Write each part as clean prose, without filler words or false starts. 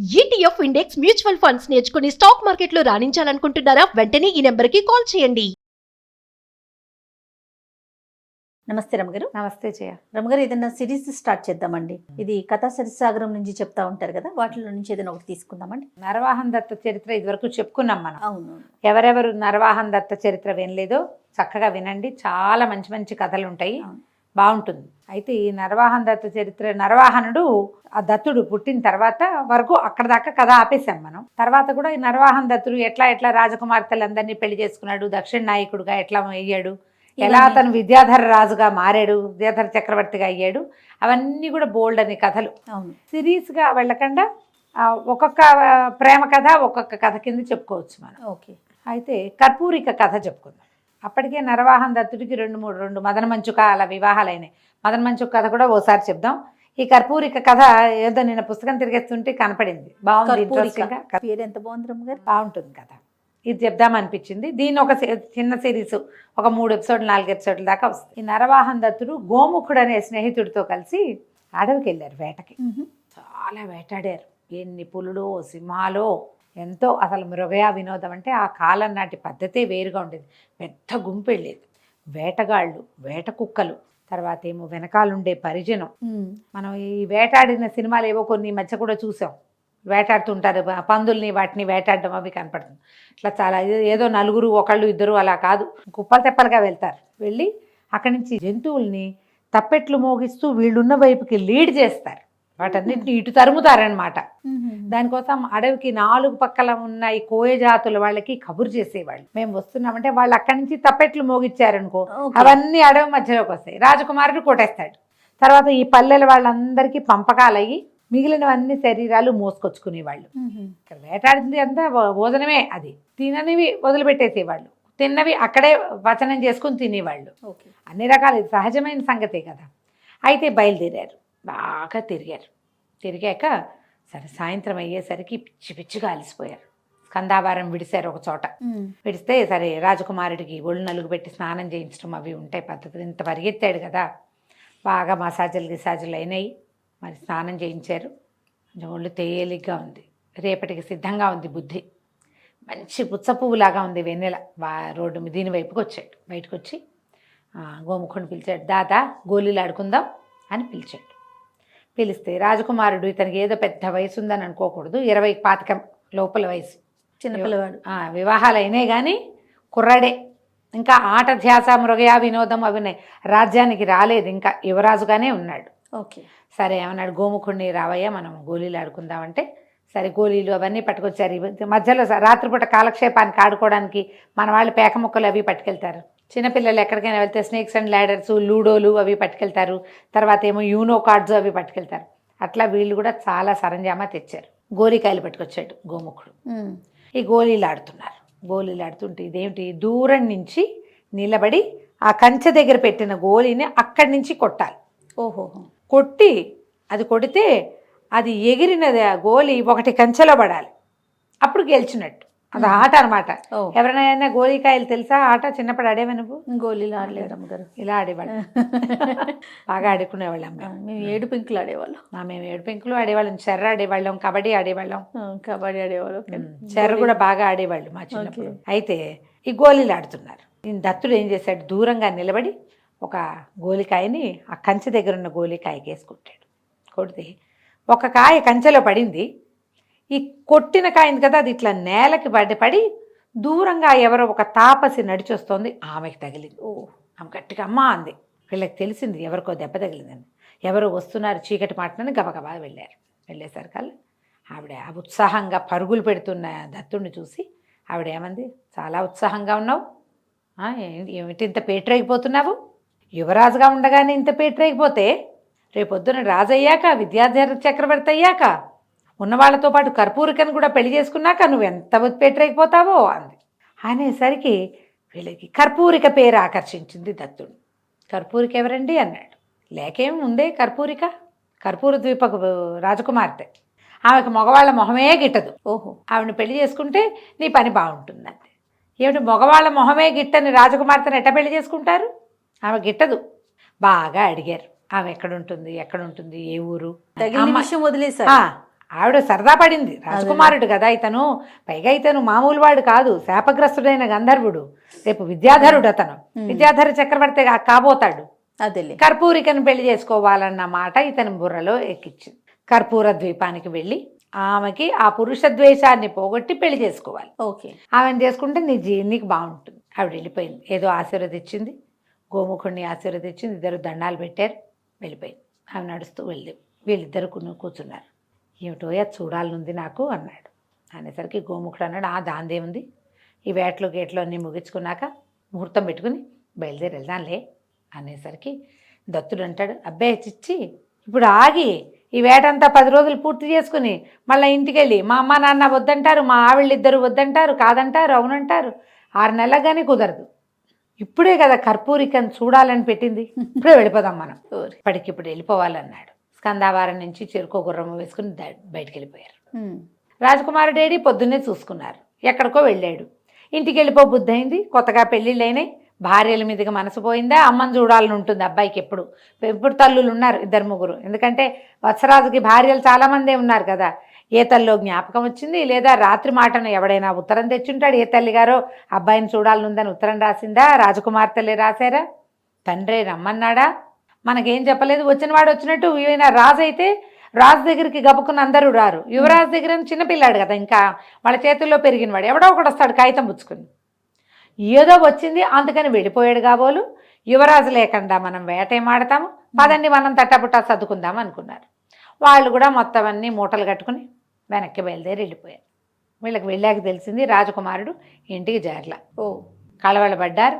ETF index mutual funds నేర్చుకుని stock మార్కెట్లో రాణించాలనుకుంటున్నారా? వెంటనే ఈ నెంబర్కి కాల్ చేయండి. నమస్తే రమగారు. నమస్తే జయ. రమగారు, ఏదైనా సిరీస్ స్టార్ట్ చేద్దామండి. ఇది కథా సరిసాగరం నుంచి చెప్తా ఉంటారు కదా, వాటిలో నుంచి ఏదైనా ఒకటి తీసుకుందామండి. నరవాహన్ దత్త చరిత్ర ఇదివరకు చెప్పుకున్నాం మనం. అవును. ఎవరెవరు నరవాహన్ దత్త చరిత్ర వినలేదో చక్కగా వినండి, చాలా మంచి మంచి కథలు ఉంటాయి, బాగుంటుంది. అయితే ఈ నరవాహన్ దత్త చరిత్ర, నరవాహనుడు ఆ దత్తుడు పుట్టిన తర్వాత వరకు అక్కడ దాకా కథ ఆపేశాం మనం. తర్వాత కూడా ఈ నరవాహన్ దత్తుడు ఎట్లా రాజకుమార్తెలందరినీ పెళ్లి చేసుకున్నాడు, దక్షిణ నాయకుడుగా ఎట్లా అయ్యాడు, ఎలా అతను విద్యాధర రాజుగా మారాడు, విద్యాధర చక్రవర్తిగా అయ్యాడు, అవన్నీ కూడా బోల్డ్ అనే కథలు. అవును. సిరీస్గా వెళ్ళకుండా ఒక్కొక్క ప్రేమ కథ ఒక్కొక్క కథ కింద చెప్పుకోవచ్చు మనం. ఓకే. అయితే కర్పూరిక కథ చెప్పుకుందాం. అప్పటికే నరవాహన్ దత్తుడికి రెండు మదన మంచుకాల వివాహాలైనాయి. మదన మంచుక కథ కూడా ఓసారి చెప్దాం. ఈ కర్పూరిక కథ ఏదో నిన్న పుస్తకం తిరిగేస్తుంటే కనపడింది, బాగుంది, ఇంట్రెస్టింగ్ గా. పేరు ఎంత బాగుంది రమగారు. బాగుంటుంది కథ, ఇది చెప్దామనిపించింది. దీన్ని ఒక చిన్న సిరీస్, ఒక 3 ఎపిసోడ్లు 4 ఎపిసోడ్ల దాకా వస్తుంది. ఈ నరవాహన్ దత్తుడు గోముఖుడు అనే స్నేహితుడితో కలిసి అడవికి వెళ్ళారు వేటకి. చాలా వేటాడారు, ఎన్ని పులులు సింహాలో, ఎంతో. అసలు మృగయా వినోదం అంటే ఆ కాలం నాటి పద్ధతే వేరుగా ఉండేది. పెద్ద గుంపు వెళ్ళేది, వేటగాళ్ళు, వేట కుక్కలు, తర్వాత ఏమో వెనకాలండే పరిజనం. మనం ఈ వేటాడిన సినిమాలు ఏవో కొన్ని మధ్య కూడా చూసాం, వేటాడుతుంటారు పందుల్ని, వాటిని వేటాడడం అవి కనపడుతుంది. ఇట్లా చాలా ఏదో నలుగురు ఒకళ్ళు ఇద్దరు అలా కాదు, కుప్పలు తెప్పలుగా వెళ్తారు. వెళ్ళి అక్కడి నుంచి జంతువుల్ని తప్పెట్లు మోగిస్తూ వీళ్ళున్న వైపుకి లీడ్ చేస్తారు, వాటన్నిటిని ఇటు తరుముతారనమాట. దానికోసం అడవికి 4 పక్కల ఉన్న ఈ కోయ జాతుల వాళ్ళకి కబురు చేసేవాళ్ళు, మేము వస్తున్నామంటే. వాళ్ళు అక్కడి నుంచి తప్పెట్లు మోగిచ్చారనుకో, అవన్నీ అడవి మధ్యలోకి వస్తాయి, రాజకుమారుడు కొట్టేస్తాడు. తర్వాత ఈ పల్లెల వాళ్ళందరికీ పంపకాలయ్యి మిగిలినవన్నీ శరీరాలు మోసుకొచ్చుకునేవాళ్ళు. ఇక్కడ వేటాడింది అంతా భోజనమే, అది తిననివి వదిలిపెట్టేసేవాళ్ళు, తిన్నవి అక్కడే పచనం చేసుకుని తినేవాళ్ళు. అన్ని రకాల సహజమైన సంగతే కదా. అయితే బయలుదేరారు, బాగా తిరిగాక సరే సాయంత్రం అయ్యేసరికి పిచ్చిగా అలసిపోయారు. స్కందావారం విడిశారు ఒక చోట. విడిస్తే సరే రాజకుమారుడికి ఒళ్ళు నలుగు పెట్టి స్నానం చేయించడం అవి ఉంటాయి పద్ధతులు. ఇంత పరిగెత్తాడు కదా, బాగా మసాజులు అయినాయి, మరి స్నానం చేయించారు. ఒళ్ళు తేలిగ్గా ఉంది, రేపటికి సిద్ధంగా ఉంది బుద్ధి. మంచి పుచ్చపువ్వులాగా ఉంది వెన్నెల. రోడ్డు దీని వైపుకి వచ్చాడు. బయటకు వచ్చి గోముఖుని పిలిచాడు. దాదా గోళీలు ఆడుకుందాం అని పిలిచాడు. పిలిస్తే రాజకుమారుడు, ఇతనికి ఏదో పెద్ద వయసు ఉందని అనుకోకూడదు, 20-25 లోపల వయసు, చిన్నపిల్లవాడు. వివాహాలు అయినాయి కానీ కుర్రాడే. ఇంకా ఆట ధ్యాస మృగయా వినోదం అవి రాజ్యానికి రాలేదు, ఇంకా యువరాజుగానే ఉన్నాడు. ఓకే. సరే ఏమన్నాడు, గోముఖుడిని రావయ్యా మనం గోళీలు ఆడుకుందామంటే సరే గోళీలు అవన్నీ పట్టుకొచ్చారు. మధ్యలో రాత్రిపూట కాలక్షేపానికి ఆడుకోవడానికి మన వాళ్ళు పేక ముక్కలు అవి పట్టుకెళ్తారు. చిన్నపిల్లలు ఎక్కడికైనా వెళ్తే స్నేక్స్ అండ్ ల్యాడర్స్, లూడోలు అవి పట్టుకెళ్తారు. తర్వాత ఏమో యూనో కార్డ్స్ అవి పట్టుకెళ్తారు. అట్లా వీళ్ళు కూడా చాలా సరంజామా తెచ్చారు. గోలికాయలు పట్టుకొచ్చాడు గోముఖుడు. ఈ గోళీలు ఆడుతుంటే ఇదేమిటి, దూరం నుంచి నిలబడి ఆ కంచె దగ్గర పెట్టిన గోళీని అక్కడి నుంచి కొట్టాలి. ఓహో. కొట్టి అది కొడితే అది ఎగిరినది ఆ గోళీ ఒకటి కంచెలో పడాలి, అప్పుడు గెలిచినట్టు. అది ఆట అనమాట. ఎవరైనా గోళీకాయలు తెలుసా ఆట? చిన్నప్పుడు ఆడేవా నువ్వు? గోళీలు ఆడలేదు అమ్మగారు. ఇలా ఆడేవాళ్ళం, బాగా ఆడుకునేవాళ్ళం. మేము 7 పెంకులు ఆడేవాళ్ళం. మేము 7 పెంకులు ఆడేవాళ్ళం, చెర్ర ఆడేవాళ్ళం, కబడ్డీ ఆడేవాళ్ళం. చెర్ర కూడా బాగా ఆడేవాళ్ళు మా చిన్నప్పుడు. అయితే ఈ గోళీలు ఆడుతున్నారు. ఈ దత్తుడు ఏం చేశాడు, దూరంగా నిలబడి ఒక గోలికాయని ఆ కంచె దగ్గర ఉన్న గోలికాయకి వేసుకుంటాడు. కొడితే ఒక కాయ కంచెలో పడింది. ఈ కొట్టిన కాయింది కదా, అది ఇట్లా నేలకి పడి దూరంగా ఎవరో ఒక తాపసి నడిచొస్తోంది, ఆమెకి తగిలింది. ఆమె గట్టిగా అమ్మా అంది. వీళ్ళకి తెలిసింది ఎవరికో దెబ్బ తగిలిందని. ఎవరో వస్తున్నారు చీకటి మాటలని గబగబా వెళ్ళేసరికల్లా ఆవిడ ఉత్సాహంగా పరుగులు పెడుతున్న దత్తుడిని చూసి ఆవిడ ఏమంది, చాలా ఉత్సాహంగా ఉన్నావు, ఏమిటి ఇంత పేటరైపోతున్నావు? యువరాజుగా ఉండగానే ఇంత పేటరైపోతే రేపొద్దున రాజయ్యాక, విద్యాధర చక్రవర్తి అయ్యాక, ఉన్నవాళ్లతో పాటు కర్పూరికను కూడా పెళ్లి చేసుకున్నాక నువ్వు ఎంత పేటరైపోతావో అంది. అనేసరికి వీళ్ళకి కర్పూరిక పేరు ఆకర్షించింది దత్తుడు. కర్పూరిక ఎవరండి అన్నాడు. లేకేం ఉందే కర్పూరిక, కర్పూర ద్వీపకు రాజకుమార్తె, ఆమెకు మగవాళ్ళ మొహమే గిట్టదు. ఓహో, ఆవిడని పెళ్లి చేసుకుంటే నీ పని బాగుంటుందంటే. ఏమిటి మగవాళ్ళ మొహమే గిట్టని రాజకుమార్తెను ఎట్ట పెళ్లి చేసుకుంటారు? ఆమె గిట్టదు. బాగా అడిగారు, ఆమె ఎక్కడుంటుంది, ఏ ఊరు, విషయం వదిలేసారు. ఆవిడ సరదా పడింది, రాజకుమారుడు కదా ఇతను, పైగా ఇతను మామూలు వాడు కాదు, శాపగ్రస్తుడైన గంధర్వుడు, రేపు విద్యాధరుడు అతను, విద్యాధర చక్రవర్తి కాబోతాడు. అదేలే. కర్పూరికను పెళ్లి చేసుకోవాలన్న మాట ఇతని బుర్రలో ఎక్కించింది. కర్పూర ద్వీపానికి వెళ్ళి ఆమెకి ఆ పురుష ద్వేషాన్ని పోగొట్టి పెళ్లి చేసుకోవాలి. ఓకే. ఆమెను చేసుకుంటే నీకు బాగుంటుంది. ఆవిడ వెళ్ళిపోయింది. ఏదో ఆశీర్వదించింది, గోముఖుడిని ఆశీర్వదించింది, ఇద్దరు దండాలు పెట్టారు, వెళ్ళిపోయింది. ఆమె నడుస్తూ వీళ్ళిద్దరు కూర్చున్నారు. ఏమిటోయా చూడాలనుంది నాకు అన్నాడు. అనేసరికి గోముఖుడు అన్నాడు, దాందే ఉంది, ఈ వేటలు గేట్లు అన్నీ ముగించుకున్నాక ముహూర్తం పెట్టుకుని బయలుదేరి వెళ్దాంలే అనేసరికి దత్తుడు అంటాడు, అబ్బాయి చిచ్చి ఇప్పుడు ఆగి ఈ వేటంతా 10 రోజులు పూర్తి చేసుకుని మళ్ళీ ఇంటికి వెళ్ళి మా అమ్మ నాన్న వద్దంటారు, మా ఆవిళ్ళిద్దరు వద్దంటారు, కాదంటారు, అవునంటారు, 6 నెలలకు కానీ కుదరదు. ఇప్పుడే కదా కర్పూరికను చూడాలని పెట్టింది, ఇప్పుడే వెళ్ళిపోదాం మనం, ఇప్పటికిప్పుడు వెళ్ళిపోవాలన్నాడు. స్కందావారం నుంచి చెరుకో గుర్రము వేసుకుని బయటికి వెళ్ళిపోయారు. రాజకుమారుడేడి పొద్దున్నే చూసుకున్నారు, ఎక్కడికో వెళ్ళాడు. ఇంటికి వెళ్ళిపో బుద్ధి అయింది, కొత్తగా పెళ్ళిళ్ళు అయినాయి, భార్యల మీదకి మనసు పోయిందా, అమ్మని చూడాలని ఉంటుంది అబ్బాయికి. ఎప్పుడు తల్లులు ఉన్నారు 2-3, ఎందుకంటే వత్సరాజుకి భార్యలు చాలామందే ఉన్నారు కదా. ఏ తల్లో జ్ఞాపకం వచ్చింది, లేదా రాత్రి మాటను ఎవడైనా ఉత్తరం తెచ్చుంటాడు, ఏ తల్లిగారో అబ్బాయిని చూడాలనుందని ఉత్తరం రాసిందా, రాజకుమార్తెలే రాశారా, తండ్రే రమ్మన్నాడా, మనకేం చెప్పలేదు. వచ్చినవాడు వచ్చినట్టు, ఈయన రాజు అయితే రాజు దగ్గరికి గబుకుని అందరూ రారు, యువరాజు దగ్గర చిన్నపిల్లాడు కదా, ఇంకా వాళ్ళ చేతుల్లో పెరిగినవాడు, ఎవడో ఒకడు వస్తాడు కాగితం పుచ్చుకుని. ఏదో వచ్చింది అందుకని వెళ్ళిపోయాడు కాబోలు, యువరాజు లేకుండా మనం వేటేమాడతాము, పదండి మనం తట్టపుట్టా సర్దుకుందాం అనుకున్నారు. వాళ్ళు కూడా మొత్తం అన్నీ మూటలు కట్టుకుని వెనక్కి బయలుదేరి వెళ్ళిపోయారు. వీళ్ళకి వెళ్ళాక తెలిసింది రాజకుమారుడు ఇంటికి చేరల. కళవళపడ్డారు,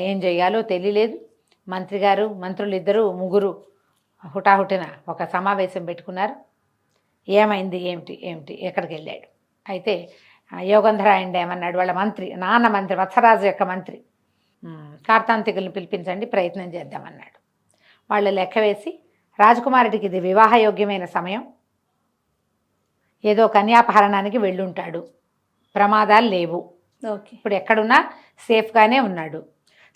ఏం చెయ్యాలో తెలియలేదు. మంత్రులు 2-3 హుటాహుటిన ఒక సమావేశం పెట్టుకున్నారు. ఏమైంది, ఏమిటి ఎక్కడికి వెళ్ళాడు. అయితే యోగంధరాయుడు ఏమన్నాడు, వాళ్ళ మంత్రి వత్సరాజు యొక్క మంత్రి, కార్తాంతికుల్ని పిలిపించండి, ప్రయత్నం చేద్దామన్నాడు. వాళ్ళు లెక్క వేసి, రాజకుమారుడికి ఇది వివాహయోగ్యమైన సమయం, ఏదో కన్యాపహరణానికి వెళ్ళుంటాడు, ప్రమాదాలు లేవు, ఇప్పుడు ఎక్కడున్నా సేఫ్గానే ఉన్నాడు.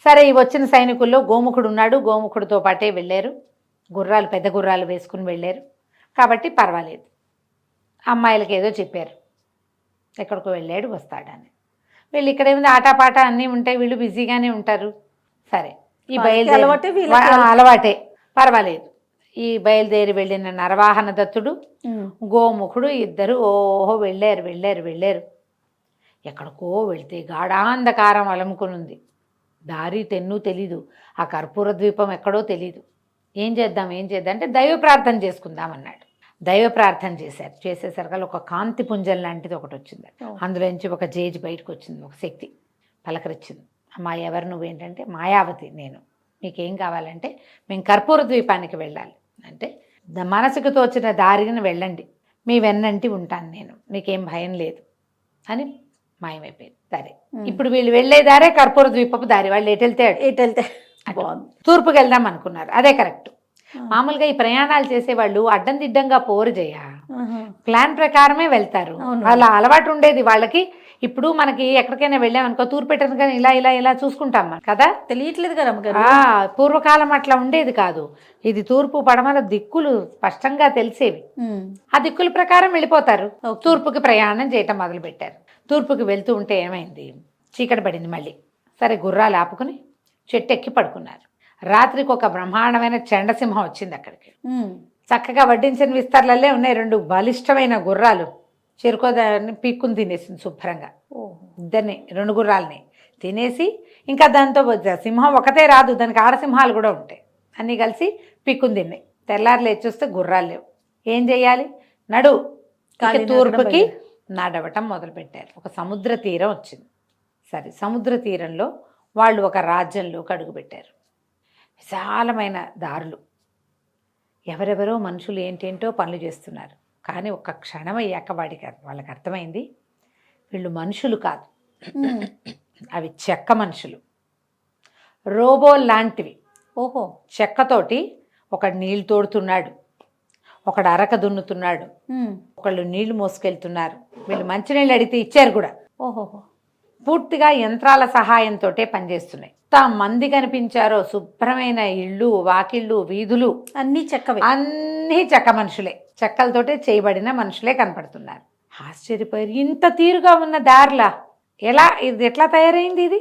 సరే, ఈ వచ్చిన సైనికుల్లో గోముఖుడు ఉన్నాడు, గోముఖుడితో పాటే వెళ్ళారు, పెద్ద గుర్రాలు వేసుకుని వెళ్ళారు కాబట్టి పర్వాలేదు. అమ్మాయిలకి ఏదో చెప్పారు, ఎక్కడికో వెళ్ళాడు వస్తాడని. వీళ్ళు ఇక్కడేముంది ఆటాపాట అన్నీ ఉంటాయి, వీళ్ళు బిజీగానే ఉంటారు. సరే, ఈ అలవాటే పర్వాలేదు. ఈ బయలుదేరి వెళ్ళిన నరవాహన దత్తుడు, గోముఖుడు ఇద్దరు వెళ్ళారు. ఎక్కడికో వెళితే గాఢాంధకారం అలముకునుంది, దారి తెన్ను తెలీదు, ఆ కర్పూర ద్వీపం ఎక్కడో తెలీదు. ఏం చేద్దాం అంటే దైవ ప్రార్థన చేసుకుందామన్నాడు. దైవ ప్రార్థన చేసేసరికి ఒక కాంతి పుంజం లాంటిది ఒకటి వచ్చింది. అందులోంచి ఒక జేజి బయటకు వచ్చింది, ఒక శక్తి పలకరించింది. అమ్మా ఎవరు నువ్వేంటంటే, మాయావతి నేను, మీకేం కావాలంటే మేము కర్పూర ద్వీపానికి వెళ్ళాలి అంటే, మనసుకు తోచిన దారిని వెళ్ళండి, మీ వెన్నంటి ఉంటాను నేను, మీకేం భయం లేదు అని మాయమైపోయింది. సరే, ఇప్పుడు వీళ్ళు వెళ్ళే దారే కర్పూర ద్వీపపు దారి. వాళ్ళు ఎటెళ్తే తూర్పుకి వెళ్దాం అనుకున్నారు, అదే కరెక్ట్. మామూలుగా ఈ ప్రయాణాలు చేసేవాళ్ళు అడ్డం దిడ్డంగా పోరు ప్లాన్ ప్రకారమే వెళ్తారు, వాళ్ళ అలవాటు ఉండేది వాళ్ళకి. ఇప్పుడు మనకి ఎక్కడికైనా వెళ్ళామనుకో, తూర్పు పెట్టను కానీ ఇలా చూసుకుంటాం మనం కదా, తెలియట్లేదు కదా. పూర్వకాలం అట్లా ఉండేది కాదు. ఇది తూర్పు పడమర దిక్కులు స్పష్టంగా తెలిసేవి, ఆ దిక్కుల ప్రకారం వెళ్ళిపోతారు. తూర్పుకి ప్రయాణం చేయటం మొదలు పెట్టారు. తూర్పుకి వెళ్తూ ఉంటే ఏమైంది, చీకటి పడింది మళ్ళీ. సరే, గుర్రాలు ఆపుకుని చెట్టు ఎక్కి పడుకున్నారు. రాత్రికి ఒక బ్రహ్మాండమైన చండసింహం వచ్చింది అక్కడికి. చక్కగా వడ్డించిన విస్తర్లల్లే ఉన్నాయి 2 బలిష్టమైన గుర్రాలు. చెరుకోదాన్ని పీక్కుని తినేసింది శుభ్రంగా. ఇద్దరిని 2 గుర్రాలని తినేసి, ఇంకా దాంతో సింహం ఒకటే రాదు, దానికి ఆడసింహాలు కూడా ఉంటాయి, అన్నీ కలిసి పీక్కుని తిన్నాయి. తెల్లారు లేచి చూస్తే గుర్రాలు లేవు. ఏం చెయ్యాలి, తూర్పుకి నడవటం మొదలుపెట్టారు. ఒక సముద్ర తీరం వచ్చింది. సరే, సముద్ర తీరంలో వాళ్ళు ఒక రాజ్యంలోకి అడుగుపెట్టారు. విశాలమైన దారులు, ఎవరెవరో మనుషులు ఏంటేంటో పనులు చేస్తున్నారు. కానీ ఒక్క క్షణం అయ్యాక వాళ్ళకి అర్థమైంది, వీళ్ళు మనుషులు కాదు, అవి చెక్క మనుషులు, రోబో లాంటివి. చెక్కతోటి ఒకడు నీళ్లు తోడుతున్నాడు, ఒకడు అరక దున్నుతున్నాడు, ఒకళ్ళు నీళ్లు మోసుకెళ్తున్నారు. వీళ్ళు మంచినీళ్ళు అడిగితే ఇచ్చారు కూడా. పూర్తిగా యంత్రాల సహాయంతో పనిచేస్తున్నాయి. మంది కనిపించారో శుభ్రమైన ఇళ్ళు, వాకిళ్ళు, వీధులు అన్నీ చెక్క మనుషులే. చెక్కలతోటే చేయబడిన మనుషులే కనపడుతున్నారు. ఆశ్చర్యపోయారు, ఇంత తీరుగా ఉన్న దారిలా ఇది ఎట్లా తయారైంది ఇది?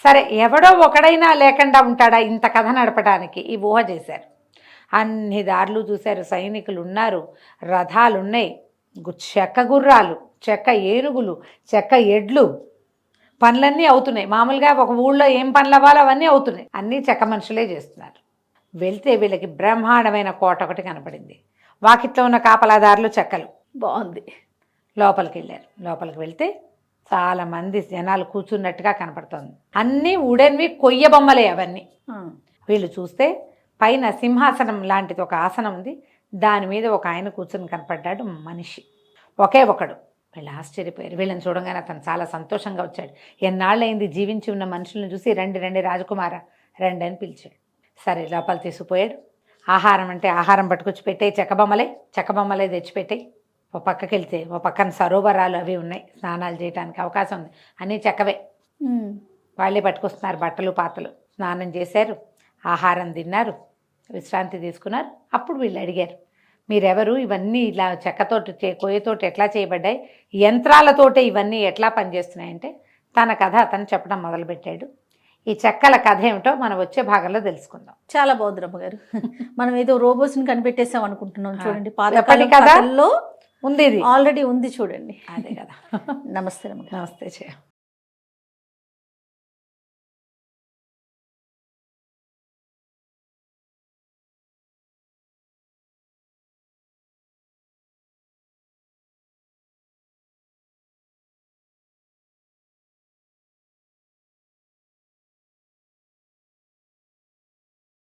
సరే, ఎవడో ఒకడైనా లేకుండా ఉంటాడా ఇంత కథ నడపడానికి? ఈ ఊహ చేశారు. అన్ని దారులు చూశారు, సైనికులు ఉన్నారు, రథాలు ఉన్నాయి, చెక్క గుర్రాలు, చెక్క ఏనుగులు, చెక్క ఎడ్లు, పనులన్నీ అవుతున్నాయి. మామూలుగా ఒక ఊళ్ళో ఏం పనులు అవ్వాలో అవన్నీ అవుతున్నాయి. అన్నీ చెక్క మనుషులే చేస్తున్నారు. వెళ్తే వీళ్ళకి బ్రహ్మాండమైన కోట ఒకటి కనపడింది. వాకిట్లో ఉన్న కాపలాదారులు చెక్కలు. బాగుంది. లోపలికి వెళ్ళారు. లోపలికి వెళ్తే చాలామంది జనాలు కూర్చున్నట్టుగా కనపడుతోంది. అన్నీ ఉడెన్వి, కొయ్య బొమ్మలే అవన్నీ. వీళ్ళు చూస్తే పైన సింహాసనం లాంటిది ఒక ఆసనం ఉంది, దాని మీద ఒక ఆయన కూర్చుని కనపడ్డాడు, మనిషి ఒకే ఒకడు. వీళ్ళు ఆశ్చర్యపోయారు. వీళ్ళని చూడగానే అతను చాలా సంతోషంగా వచ్చాడు. ఎన్నాళ్ళైంది జీవించి ఉన్న మనుషులను చూసి, రండి రండి రాజకుమార రండి అని పిలిచాడు. సరే, లోపల తీసుకుపోయాడు. ఆహారం అంటే ఆహారం పట్టుకొచ్చి పెట్టాయి, చెక్కబొమ్మలే తెచ్చిపెట్టాయి. ఓ పక్కకి వెళ్తే ఓ పక్కన సరోవరాలు అవి ఉన్నాయి, స్నానాలు చేయడానికి అవకాశం ఉంది, అన్నీ చెక్కవే. వాళ్ళే పట్టుకొస్తున్నారు బట్టలు పాత్రలు. స్నానం చేశారు, ఆహారం తిన్నారు, విశ్రాంతి తీసుకున్నారు. అప్పుడు వీళ్ళు అడిగారు, మీరెవరు? ఇవన్నీ ఇలా చెక్కతోటి కొయ్యతోటి ఎట్లా చేయబడ్డాయి? యంత్రాలతోటే ఇవన్నీ ఎట్లా పనిచేస్తున్నాయంటే తన కథ అతను చెప్పడం మొదలుపెట్టాడు. ఈ చెక్కల కథ ఏమిటో మనం వచ్చే భాగంలో తెలుసుకుందాం. చాలా బాగుంది రమ్మగారు. మనం ఏదో రోబోస్ని కనిపెట్టేసాం అనుకుంటున్నాం. చూడండి, ఎప్పటి కథలో ఉంది, ఇది ఆల్రెడీ ఉంది చూడండి. అదే కదా. నమస్తే రమ్మగారు. నమస్తే.